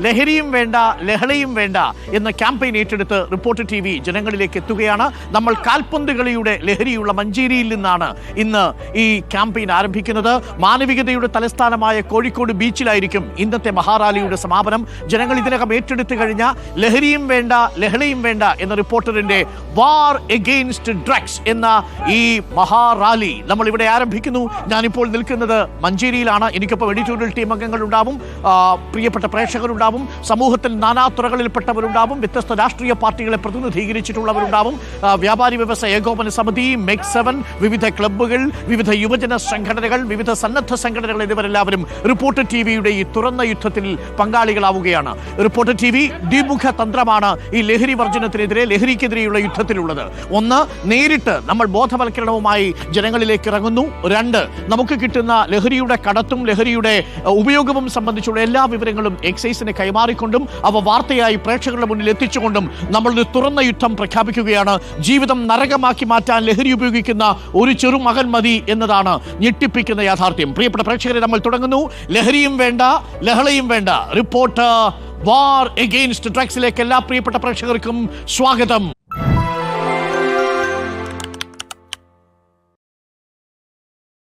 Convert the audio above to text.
ലഹരിയും വേണ്ട ലഹളയും വേണ്ട എന്ന ക്യാമ്പയിൻ ഏറ്റെടുത്ത് റിപ്പോർട്ടർ TV ജനങ്ങളിലേക്ക് എത്തുകയാണ്. നമ്മൾ കാൽപന്ത് കളിയുടെ ലഹരിയുള്ള മഞ്ചേരിയിൽ നിന്നാണ് ഇന്ന് ഈ ക്യാമ്പയിൻ ആരംഭിക്കുന്നത്. മാനവികതയുടെ തലസ്ഥാനമായ കോഴിക്കോട് ബീച്ചിലായിരിക്കും ഇന്നത്തെ മഹാറാലിയുടെ സമാപനം. ജനങ്ങൾ ഇതിനകം ഏറ്റെടുത്തു കഴിഞ്ഞ ലഹരിയും വേണ്ട ലഹളയും വേണ്ട എന്ന റിപ്പോർട്ടറിന്റെ വാർ എഗെയിൻസ്റ്റ് ഡ്രഗ്സ് എന്ന ഈ മഹാറാലി നമ്മൾ ഇവിടെ ആരംഭിക്കുന്നു. ഞാനിപ്പോൾ നിൽക്കുന്നത് മഞ്ചേരിയിലാണ്. എനിക്കൊപ്പം എഡിറ്റോറിയൽ ടീം അംഗങ്ങൾ ഉണ്ടാവും, പ്രിയപ്പെട്ട പ്രേക്ഷകരുണ്ടാവും, സമൂഹത്തിൽ നാനാതുറകളിൽപ്പെട്ടവരുണ്ടാവും, വ്യത്യസ്ത രാഷ്ട്രീയ പാർട്ടികളെ പ്രതിനിധീകരിച്ചിട്ടുള്ളവരുണ്ടാവും, വ്യാപാരി വ്യവസായ ഏകോപന സമിതി, MEG 7, വിവിധ ക്ലബ്ബുകൾ, വിവിധ യുവജന സംഘടനകൾ, വിവിധ സന്നദ്ധ സംഘടനകൾ എന്നിവരെല്ലാവരും റിപ്പോർട്ടർ TVയുടെ ഈ തുറന്ന യുദ്ധത്തിൽ പങ്കാളികളാവുകയാണ്. റിപ്പോർട്ടർ TV ദ്വിമുഖ തന്ത്രമാണ് ഈ ലഹരി വർജനത്തിനെതിരെ, ലഹരിക്കെതിരെയുള്ള യുദ്ധത്തിലുള്ളത്. ഒന്ന്, നേരിട്ട് നമ്മൾ ബോധവൽക്കരണവുമായി ജനങ്ങളിലേക്ക് ഇറങ്ങുന്നു. രണ്ട്, നമുക്ക് കിട്ടുന്ന ലഹരിയുടെ കടത്തും ലഹരിയുടെ ഉപയോഗവും സംബന്ധിച്ചുള്ള എല്ലാ വിവരങ്ങളും എക്സൈസിന് കൈമാറിക്കൊണ്ടും അവ വാർത്തയായി പ്രേക്ഷകരുടെ മുന്നിൽ എത്തിച്ചുകൊണ്ടും നമ്മളൊരു തുറന്ന യുദ്ധം പ്രഖ്യാപിക്കുകയാണ്. ജീവിതം നരകമാക്കി മാറ്റാൻ ലഹരി ഉപയോഗിക്കുന്ന ഒരു ചെറുമകൻ മതി എന്നതാണ് ഞെട്ടിപ്പിക്കുന്ന യാഥാർത്ഥ്യം. പ്രിയപ്പെട്ട പ്രേക്ഷകരെ, നമ്മൾ തുടങ്ങുന്നു. ലഹരിയും വേണ്ട ലഹളയും വേണ്ട, റിപ്പോർട്ടർ വാർ എഗെയിൻസ്റ്റ് ഡ്രഗ്സിലേക്ക് എല്ലാ പ്രിയപ്പെട്ട പ്രേക്ഷകർക്കും സ്വാഗതം.